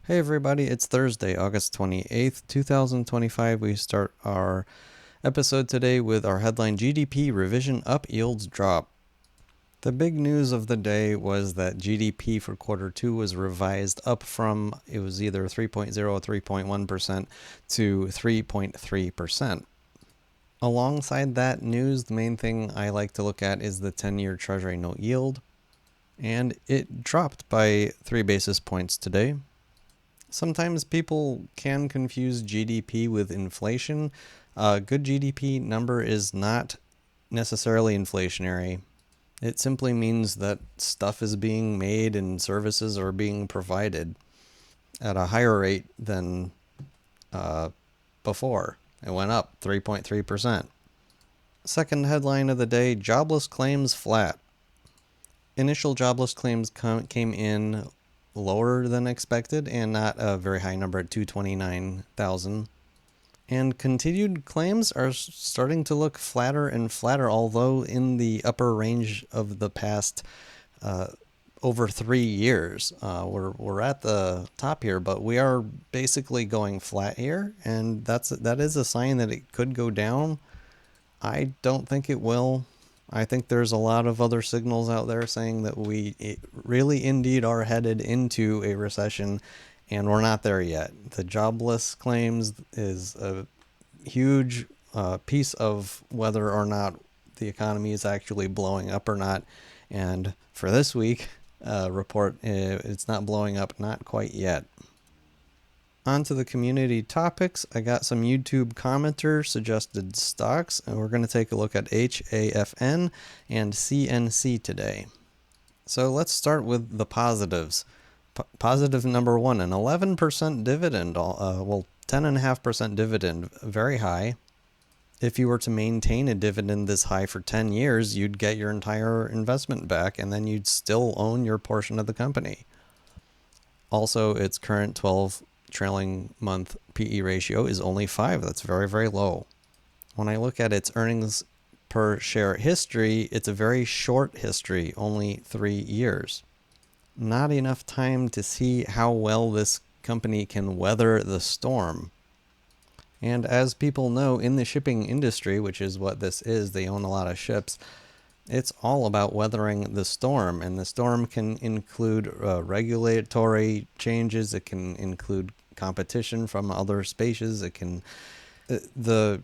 Hey everybody, it's Thursday, August 28th, 2025. We start our episode today with our headline GDP revision up, yields drop. The big news of the day was that GDP for quarter two was revised up from it was either 3.0 or 3.1% to 3.3%. Alongside that news, the main thing I like to look at is the 10-year Treasury note yield, and it dropped by 3 basis points today. Sometimes people can confuse GDP with inflation. A good GDP number is not necessarily inflationary. It simply means that stuff is being made and services are being provided at a higher rate than before. It went up 3.3%. Second headline of the day, jobless claims flat. Initial jobless claims came in lower than expected and not a very high number at 229,000. And continued claims are starting to look flatter and flatter, although in the upper range of the past over 3 years. We're at the top here, but we are basically going flat here, and that is a sign that it could go down. I don't think it will. I think there's a lot of other signals out there saying that we really indeed are headed into a recession, and we're not there yet. The jobless claims is a huge piece of whether or not the economy is actually blowing up or not. And for this week report, it's not blowing up, not quite yet. On to the community topics. I got some YouTube commenter suggested stocks, and we're going to take a look at HAFN and CNC today. So let's start with the positives. Positive number one, an 11% dividend, 10.5% dividend, very high. If you were to maintain a dividend this high for 10 years, you'd get your entire investment back, and then you'd still own your portion of the company. Also, its current 12 trailing month PE ratio is only 5. That's very, very low. When I look at its earnings per share history, it's a very short history, only 3 years. Not enough time to see how well this company can weather the storm. And as people know, in the shipping industry, which is what this is, they own a lot of ships, it's all about weathering the storm, and the storm can include regulatory changes. It can include competition from other spaces. It can the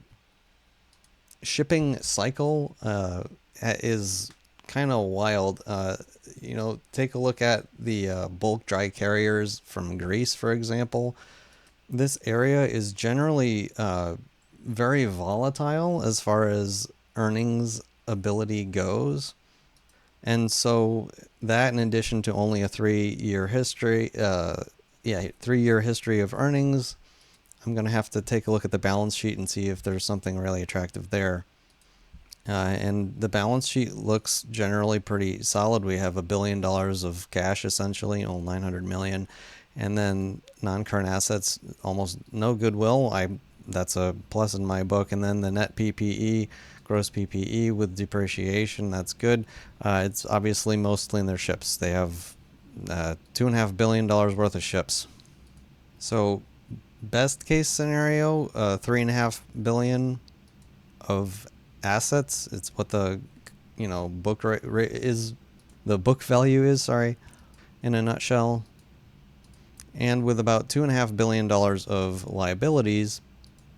shipping cycle is kind of wild. Take a look at the bulk dry carriers from Greece, for example. This area is generally very volatile as far as earnings ability goes. And so that, in addition to only a 3-year history, 3-year history of earnings, I'm going to have to take a look at the balance sheet and see if there's something really attractive there. And the balance sheet looks generally pretty solid. We have $1 billion of cash, essentially, 900 million, and then non-current assets, almost no goodwill. That's a plus in my book. And then the net PPE, gross PPE with depreciation, that's good. It's obviously mostly in their ships. They have $2.5 billion worth of ships. So best case scenario, $3.5 billion of assets. It's what the book is, the book value is, sorry, in a nutshell. And with about $2.5 billion of liabilities,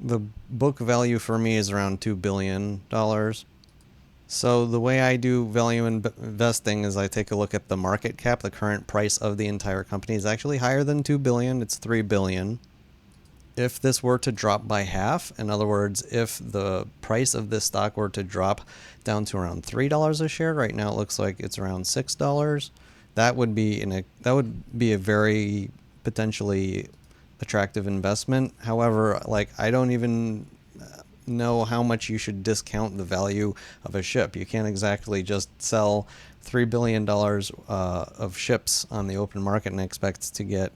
the book value for me is around $2 billion. So the way I do value investing is I take a look at the market cap. The current price of the entire company is actually higher than $2 billion. It's $3 billion. If this were to drop by half, in other words, if the price of this stock were to drop down to around $3 a share, right now it looks like it's around $6. That would be a very potentially attractive investment. However, I don't even know how much you should discount the value of a ship. You can't exactly just sell $3 billion of ships on the open market and expect to get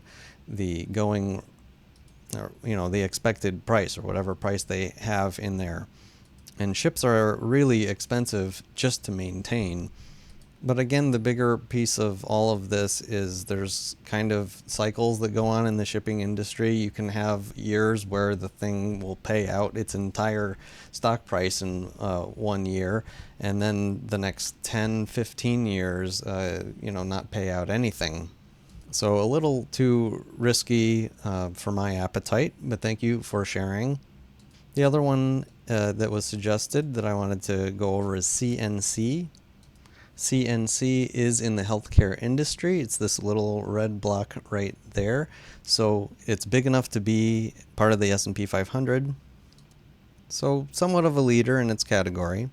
the going, or the expected price or whatever price they have in there. And ships are really expensive just to maintain. But again, the bigger piece of all of this is there's kind of cycles that go on in the shipping industry. You can have years where the thing will pay out its entire stock price in 1 year, and then the next 10, 15 years, not pay out anything. So a little too risky for my appetite, but thank you for sharing. The other one that was suggested that I wanted to go over is CNC. CNC is in the healthcare industry. It's this little red block right there. So it's big enough to be part of the S&P 500. So somewhat of a leader in its category.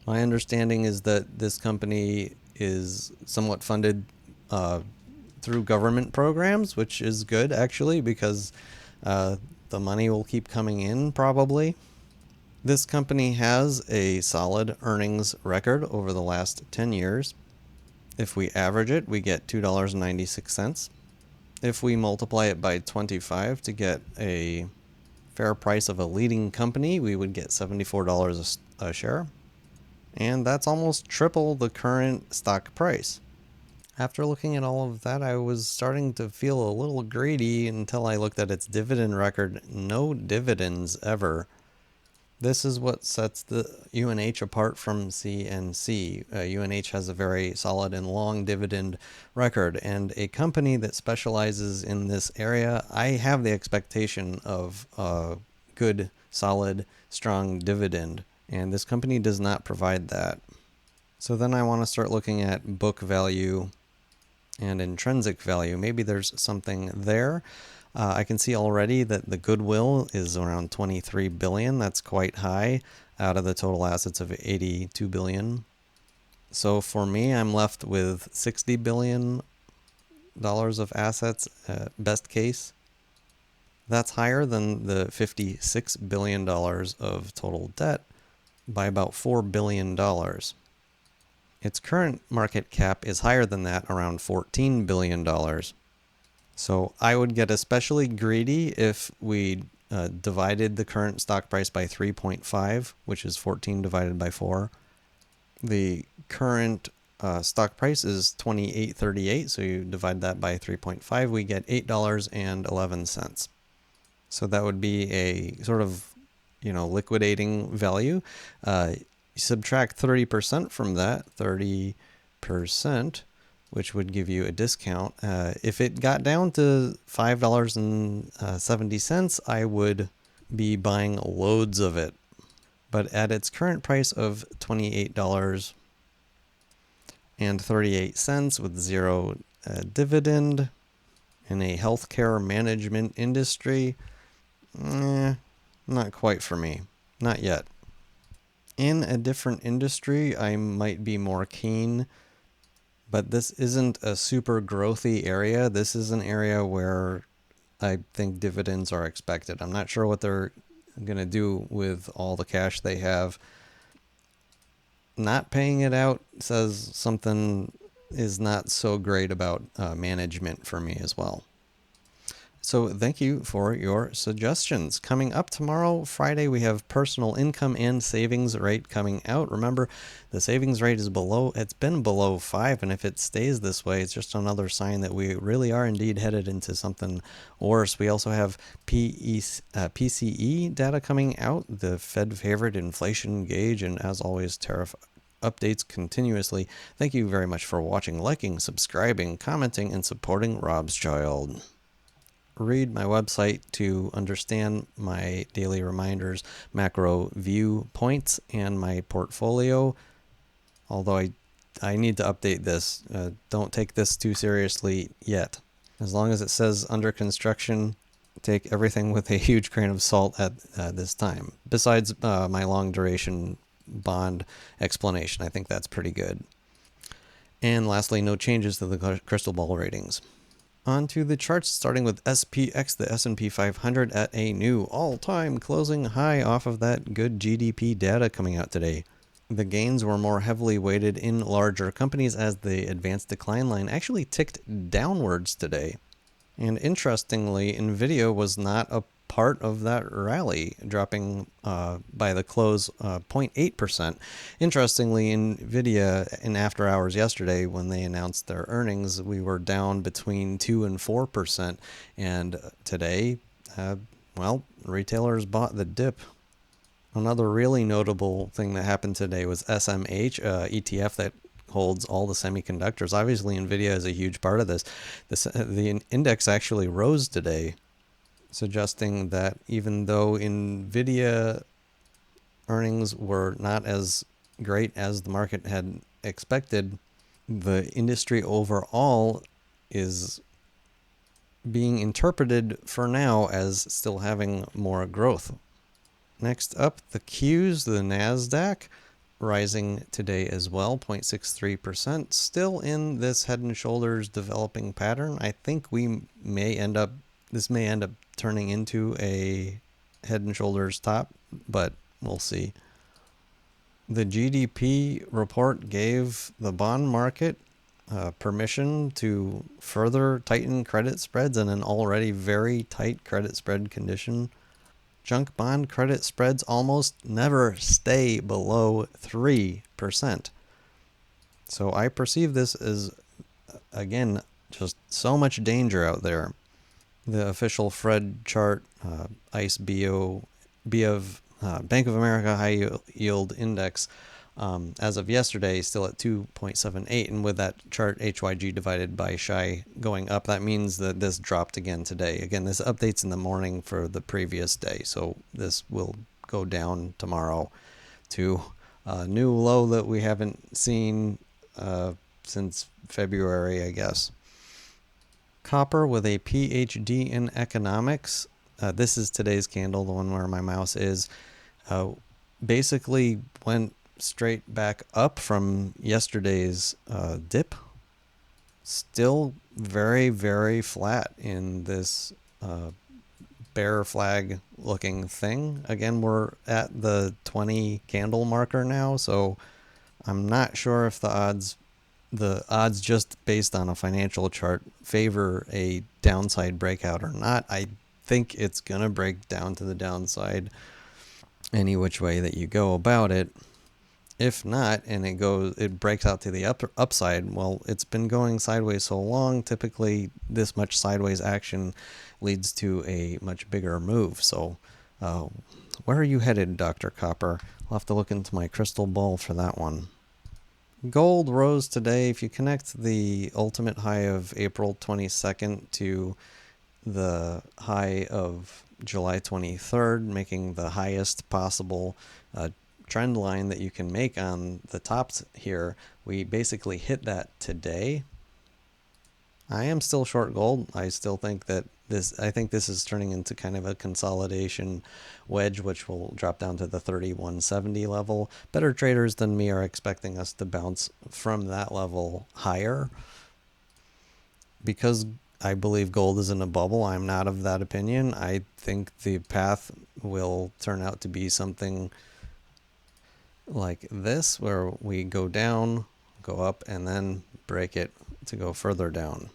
My understanding is that this company is somewhat funded through government programs, which is good actually because the money will keep coming in probably. This company has a solid earnings record over the last 10 years. If we average it, we get $2.96. If we multiply it by 25 to get a fair price of a leading company, we would get $74 a share. And that's almost triple the current stock price. After looking at all of that, I was starting to feel a little greedy until I looked at its dividend record. No dividends ever. This is what sets the UNH apart from CNC. UNH has a very solid and long dividend record, and a company that specializes in this area, I have the expectation of a good, solid, strong dividend, and this company does not provide that. So then I want to start looking at book value and intrinsic value. Maybe there's something there. I can see already that the goodwill is around 23 billion. That's quite high out of the total assets of 82 billion. So for me, I'm left with $60 billion of assets best case. That's higher than the $56 billion of total debt by about $4 billion. Its current market cap is higher than that, around $14 billion. So I would get especially greedy if we divided the current stock price by 3.5, which is 14 divided by 4. The current stock price is $28.38, so you divide that by 3.5, we get $8.11. So that would be a sort of, liquidating value. You subtract 30% from that, 30%, which would give you a discount. If it got down to $5.70, I would be buying loads of it. But at its current price of $28.38 with zero dividend in a healthcare management industry, not quite for me. Not yet. In a different industry, I might be more keen. But this isn't a super growthy area. This is an area where I think dividends are expected. I'm not sure what they're going to do with all the cash they have. Not paying it out says something is not so great about management for me as well. So thank you for your suggestions. Coming up tomorrow, Friday, we have personal income and savings rate coming out. Remember, the savings rate is it's been below 5, and if it stays this way, it's just another sign that we really are indeed headed into something worse. We also have PCE data coming out, the Fed favorite inflation gauge, and as always, tariff updates continuously. Thank you very much for watching, liking, subscribing, commenting, and supporting Robschild. Read my website to understand my daily reminders, macro viewpoints, and my portfolio. Although I need to update this. Don't take this too seriously yet. As long as it says under construction, take everything with a huge grain of salt at this time. Besides my long duration bond explanation, I think that's pretty good. And lastly, no changes to the crystal ball ratings. On to the charts, starting with SPX, the S&P 500 at a new all-time closing high off of that good GDP data coming out today. The gains were more heavily weighted in larger companies as the advanced decline line actually ticked downwards today. And interestingly, Nvidia was not a part of that rally, dropping by the close 0.8%. Interestingly, NVIDIA in after hours yesterday, when they announced their earnings, we were down between 2 and 4%. And today, well, retailers bought the dip. Another really notable thing that happened today was SMH, ETF that holds all the semiconductors. Obviously, NVIDIA is a huge part of this. The index actually rose today, suggesting that even though NVIDIA earnings were not as great as the market had expected, the industry overall is being interpreted for now as still having more growth. Next up, the Qs, the NASDAQ, rising today as well, 0.63%, still in this head and shoulders developing pattern. I think this may end up turning into a head and shoulders top, but we'll see. The GDP report gave the bond market permission to further tighten credit spreads in an already very tight credit spread condition. Junk bond credit spreads almost never stay below 3%. So I perceive this as, again, just so much danger out there. The official Fed chart, ICE Bank of America High Yield Index, as of yesterday, still at 2.78. And with that chart HYG divided by SHI going up, that means that this dropped again today. Again, this updates in the morning for the previous day. So this will go down tomorrow to a new low that we haven't seen since February, I guess. Copper with a PhD in economics. This is today's candle, the one where my mouse is. Basically went straight back up from yesterday's dip. Still very, very flat in this bear flag looking thing. Again, we're at the 20 candle marker now, so I'm not sure if the odds just based on a financial chart favor a downside breakout or not. I think it's gonna break down to the downside any which way that you go about it. If not, and it breaks out to the upside, well, it's been going sideways so long, typically this much sideways action leads to a much bigger move. So where are you headed, Dr. Copper? I'll have to look into my crystal ball for that one. Gold rose today. If you connect the ultimate high of April 22nd to the high of July 23rd, making the highest possible trend line that you can make on the tops here, we basically hit that today. I am still short gold. I still think that I think this is turning into kind of a consolidation wedge, which will drop down to the 3170 level. Better traders than me are expecting us to bounce from that level higher. Because I believe gold is in a bubble, I'm not of that opinion. I think the path will turn out to be something like this, where we go down, go up, and then break it to go further down.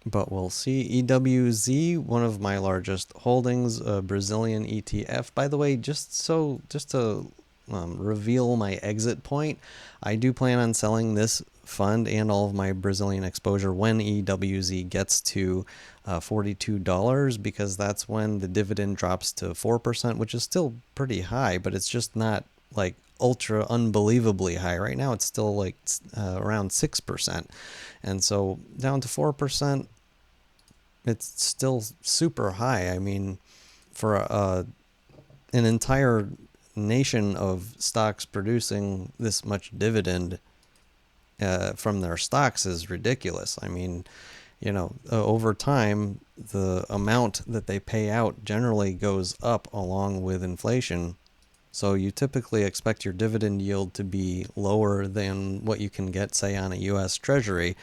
But we'll see. EWZ, one of my largest holdings, a Brazilian ETF. By the way, just to reveal my exit point, I do plan on selling this fund and all of my Brazilian exposure when EWZ gets to $42, because that's when the dividend drops to 4%, which is still pretty high, but it's just not like ultra unbelievably high. Right now it's still like around 6%, and so down to 4%, it's still super high. I mean, for an entire nation of stocks producing this much dividend from their stocks is ridiculous. I mean, over time, the amount that they pay out generally goes up along with inflation. So you typically expect your dividend yield to be lower than what you can get, say, on a U.S. Treasury.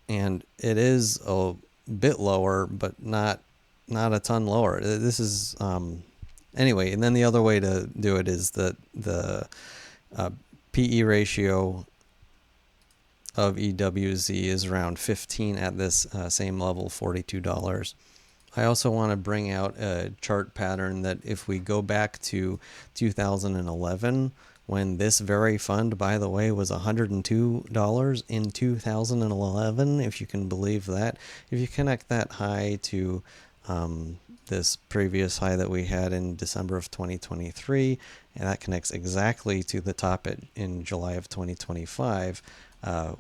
And it is a bit lower, but not a ton lower. This is anyway. And then the other way to do it is that the PE ratio of EWZ is around 15 at this same level, $42. I also want to bring out a chart pattern that if we go back to 2011, when this very fund, by the way, was $102 in 2011, if you can believe that. If you connect that high to this previous high that we had in December of 2023, and that connects exactly to the top in July of 2025,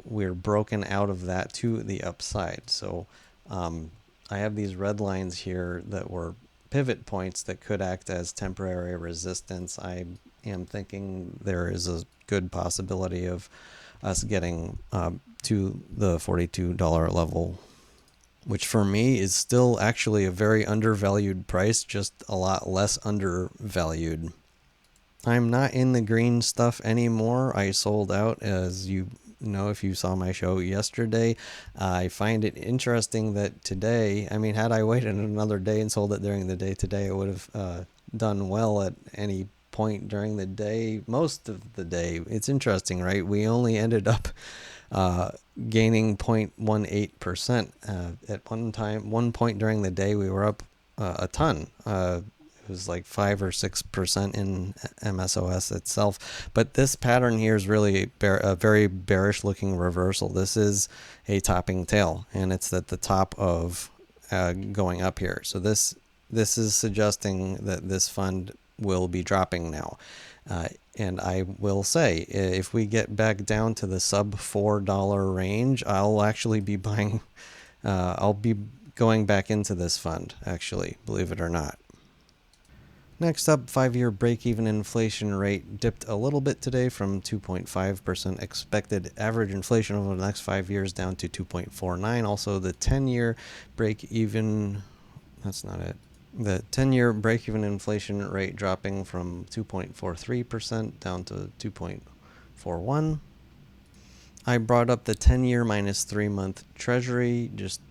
we're broken out of that to the upside. So I have these red lines here that were pivot points that could act as temporary resistance. I am thinking there is a good possibility of us getting to the $42 level, which for me is still actually a very undervalued price, just a lot less undervalued. I'm not in the green stuff anymore. I sold out, as you know, if you saw my show yesterday. I find it interesting that today, I mean, had I waited another day and sold it during the day today, I would have done well at any point during the day, most of the day. It's interesting, right? We only ended up gaining 0.18%. At one point during the day, we were up a ton. It was like 5 or 6% in MSOS itself. But this pattern here is really a very bearish looking reversal. This is a topping tail, and it's at the top of going up here. So this is suggesting that this fund will be dropping now. And I will say, if we get back down to the sub $4 range, I'll actually be buying, I'll be going back into this fund, actually, believe it or not. Next up, 5-year break-even inflation rate dipped a little bit today from 2.5% expected average inflation over the next 5 years down to 2.49. Also, the 10-year break-even, that's not it. The 10-year break-even inflation rate dropping from 2.43% down to 2.41. I brought up the 10-year minus 3-month treasury, just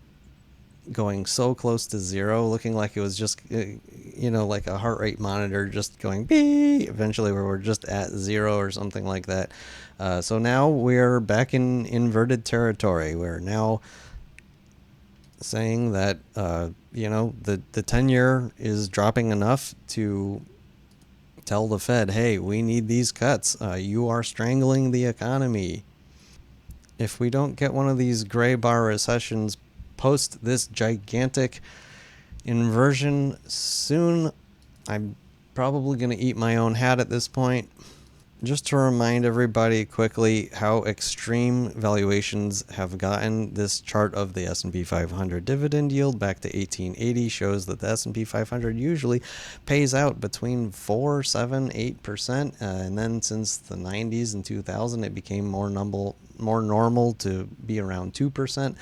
going so close to zero, looking like it was just, like a heart rate monitor just going beep. Eventually we were just at zero or something like that. So now we're back in inverted territory. We're now saying that, the 10-year is dropping enough to tell the Fed, hey, we need these cuts. You are strangling the economy. If we don't get one of these gray bar recessions post this gigantic inversion soon, I'm probably going to eat my own hat at this point. Just to remind everybody quickly how extreme valuations have gotten, this chart of the S&P 500 dividend yield back to 1880 shows that the S&P 500 usually pays out between 4, 7, 8%, and then since the 90s and 2000 it became more normal to be around 2%.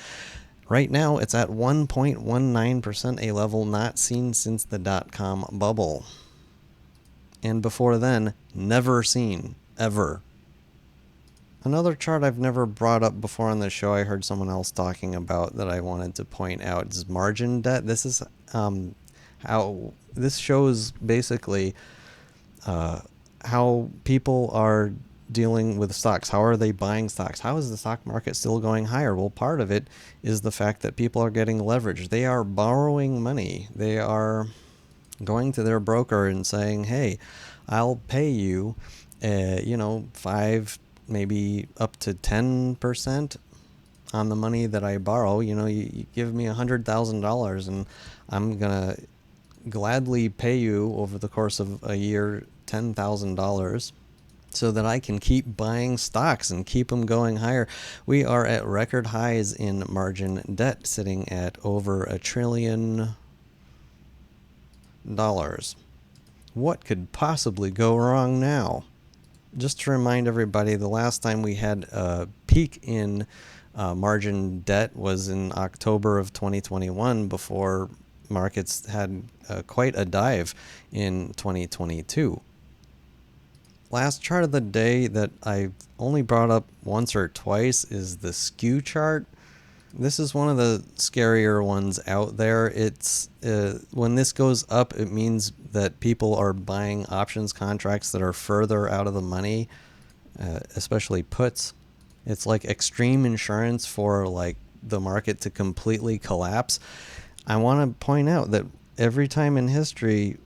Right now, it's at 1.19%, a level not seen since the dot-com bubble. And before then, never seen, ever. Another chart I've never brought up before on the show, I heard someone else talking about that I wanted to point out, is margin debt. This is how this shows basically how people are dealing with stocks. How are they buying stocks? How is the stock market still going higher? Well, part of it is the fact that people are getting leverage. They are borrowing money. They are going to their broker and saying, hey, I'll pay you, 5, maybe up to 10% on the money that I borrow. You give me $100,000 and I'm going to gladly pay you over the course of a year $10,000 so that I can keep buying stocks and keep them going higher. We are at record highs in margin debt, sitting at over $1 trillion. What could possibly go wrong now? Just to remind everybody, the last time we had a peak in margin debt was in October of 2021, before markets had quite a dive in 2022. Last chart of the day that I've only brought up once or twice is the skew chart. This is one of the scarier ones out there. It's when this goes up, it means that people are buying options contracts that are further out of the money, especially puts. It's like extreme insurance for like the market to completely collapse. I want to point out that every time in history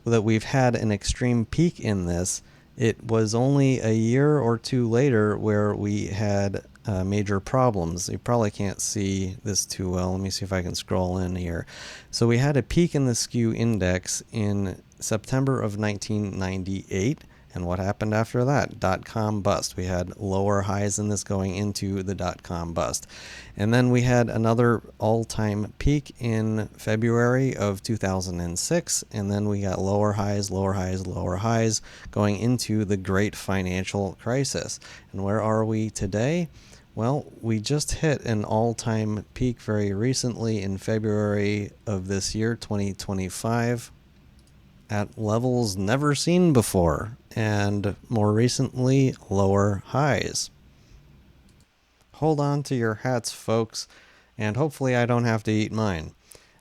that we've had an extreme peak in this, it was only a year or two later where we had major problems. You probably can't see this too well. Let me see if I can scroll in here. So we had a peak in the skew index in September of 1998. And what happened after that? Dot-com bust. We had lower highs in this going into the dot-com bust. And then we had another all-time peak in February of 2006. And then we got lower highs, lower highs, lower highs going into the great financial crisis. And where are we today? Well, we just hit an all-time peak very recently in February of this year, 2025. At levels never seen before, and more recently, lower highs. Hold on to your hats, folks, and hopefully I don't have to eat mine.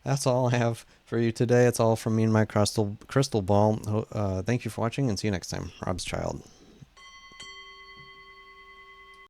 That's all I have for you today. It's all from me and my crystal ball. Thank you for watching, and see you next time. Robschild.